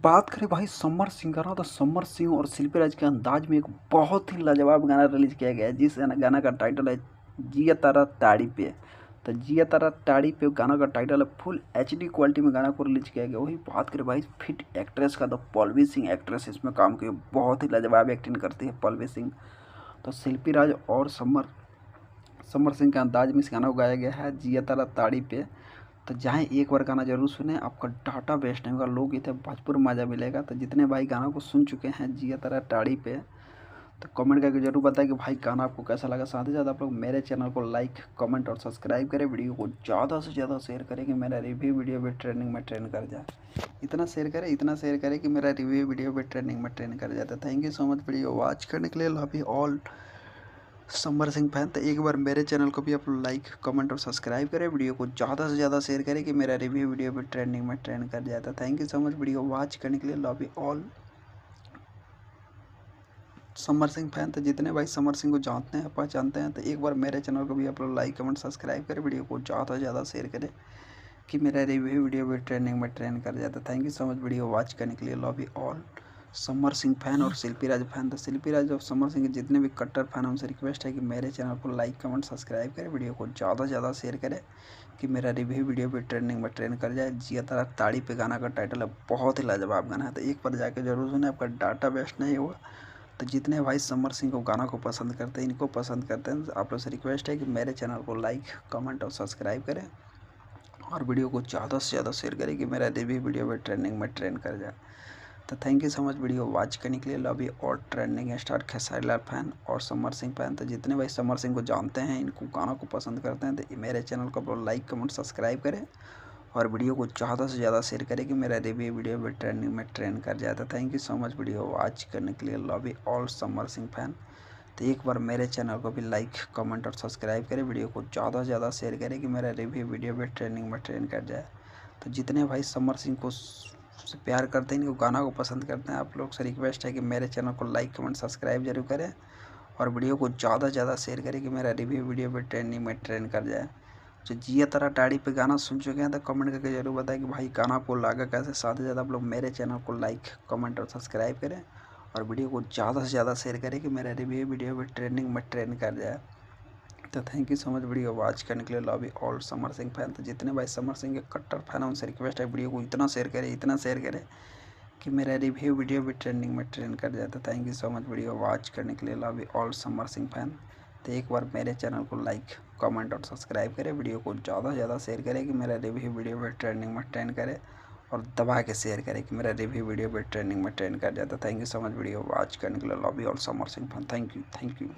बात करें भाई समर सिंह का ना, तो समर सिंह और शिल्पी राज के अंदाज में एक बहुत ही लाजवाब गाना रिलीज किया गया है, जिस गाना का टाइटल है जिया तारा ताड़ी पे। तो जिया तारा ताड़ी पे गाना का टाइटल है। फुल एचडी क्वालिटी में गाना को रिलीज किया गया। वही बात करें भाई फिट एक्ट्रेस का, तो पल्लवी सिंह एक्ट्रेस इसमें काम की बहुत ही लाजवाब एक्टिंग करती है पल्लवी सिंह। तो शिल्पी राज और समर समर सिंह के अंदाज में इस गाना को गाया गया है जिया तारा ताड़ी पे। तो जाएँ एक बार गाना ज़रूर सुने, आपका डाटा वेस्ट नहीं होगा, लोकगीत है, भरपूर मज़ा मिलेगा। तो जितने भाई गाना को सुन चुके हैं जिया तारा टाड़ी पे, तो कमेंट करके ज़रूर बताएं कि भाई गाना आपको कैसा लगा। साथ ही साथ आप लोग मेरे चैनल को लाइक कमेंट और सब्सक्राइब करें, वीडियो को ज़्यादा से ज़्यादा शेयर करें कि मेरा रिव्यू वीडियो भी ट्रेंडिंग में ट्रेंड कर जाए। इतना शेयर करें कि मेरा रिव्यू वीडियो भी ट्रेंडिंग में ट्रेंड कर जाता है। Thank you so much video watch करने के लिए। Love you all Samar Singh fan. तो एक बार मेरे चैनल को भी आप लाइक कमेंट और सब्सक्राइब करें, वीडियो को ज़्यादा से ज़्यादा शेयर करें कि मेरा रिव्यू वीडियो भी ट्रेंडिंग में ट्रेंड कर जाता है। Thank you so much video watch करने के लिए। Love you all Samar Singh fan. तो जितने भाई समर सिंह को जानते हैं पहचानते हैं, तो एक बार मेरे चैनल को भी आप लोग लाइक कमेंट सब्सक्राइब करें, वीडियो को ज़्यादा से ज़्यादा शेयर करें कि मेरा रिव्यू वीडियो भी ट्रेंडिंग में ट्रेंड कर जाता है। Thank you so much video watch करने के लिए। Love you all Samar Singh fan और शिल्पी राज फैन। तो शिल्पी राज और समर सिंह के जितने भी कट्टर फैन हैं, उनसे रिक्वेस्ट है कि मेरे चैनल को लाइक कमेंट सब्सक्राइब करें, वीडियो को ज़्यादा से ज़्यादा शेयर करें कि मेरा रिव्यू वीडियो भी ट्रेंडिंग में ट्रेंड कर जाए। जिया तारा ताड़ी पे गाना का टाइटल है, बहुत ही लाजवाब गाना है। तो एक बार जाकर जरूर सुने, आपका डाटा वेस्ट नहीं होगा। तो जितने भाई समर सिंह को गाना को पसंद करते हैं, इनको पसंद करते हैं, आप लोग से रिक्वेस्ट है कि मेरे चैनल को लाइक कमेंट और सब्सक्राइब करें और वीडियो को ज़्यादा से ज़्यादा शेयर करें कि मेरा रिव्यू वीडियो भी ट्रेंडिंग में ट्रेंड कर जाए। तो thank you so much video watch करने के लिए। लव यू और trending star Khesari Lal fan और समर सिंह फैन। तो जितने भाई समर सिंह को जानते हैं, इनको गाना को पसंद करते हैं, तो मेरे चैनल को लाइक कमेंट सब्सक्राइब करें और वीडियो को ज़्यादा से ज़्यादा शेयर करें कि मेरा रिव्यू वीडियो भी ट्रेंडिंग में ट्रेंड कर जाता है। Thank you so much video watch करने के लिए। Love you all Samar Singh fan. तो एक बार मेरे चैनल को भी लाइक कमेंट और सब्सक्राइब करें, वीडियो को ज़्यादा से ज़्यादा शेयर करें कि मेरा रिव्यू वीडियो भी ट्रेंडिंग में ट्रेंड कर जाए। तो जितने भाई समर सिंह को से प्यार करते हैं, इनको गाना को पसंद करते हैं, आप लोग से रिक्वेस्ट है कि मेरे चैनल को लाइक कमेंट सब्सक्राइब जरूर करें और वीडियो को ज़्यादा से ज़्यादा शेयर करें कि मेरा रिव्यू वीडियो भी ट्रेंडिंग में ट्रेंड कर जाए। जो जिया तारा टाड़ी पे गाना सुन चुके हैं, तो कमेंट करके जरूर बताएं कि भाई गाना आपको लगा कैसे। साथ ही साथ आप लोग मेरे चैनल को लाइक कमेंट और सब्सक्राइब करें और वीडियो को ज़्यादा से ज़्यादा शेयर करें कि मेरा रिव्यू वीडियो भी ट्रेंडिंग में ट्रेंड कर जाए। तो thank you so much video watch करने के लिए। Love you all Samar Singh fan. तो जितने भाई समर सिंह के कट्टर फैन हैं, उनसे रिक्वेस्ट है वीडियो को इतना शेयर करें कि मेरा रिव्यू वीडियो भी ट्रेंडिंग में ट्रेंड कर जाए। तो thank you so much video watch करने के लिए। Love you all Samar Singh fan. तो एक बार मेरे चैनल को लाइक कमेंट और सब्सक्राइब करें, वीडियो को ज़्यादा से ज़्यादा शेयर करें कि मेरा रिव्यू वीडियो भी ट्रेंडिंग में ट्रेंड करे और दबा के शेयर करें कि मेरा रिव्यू वीडियो भी ट्रेंडिंग में ट्रेंड कर जाता है। Thank you so much video watch करने के लिए। Love you all Samar Singh fan. Thank you.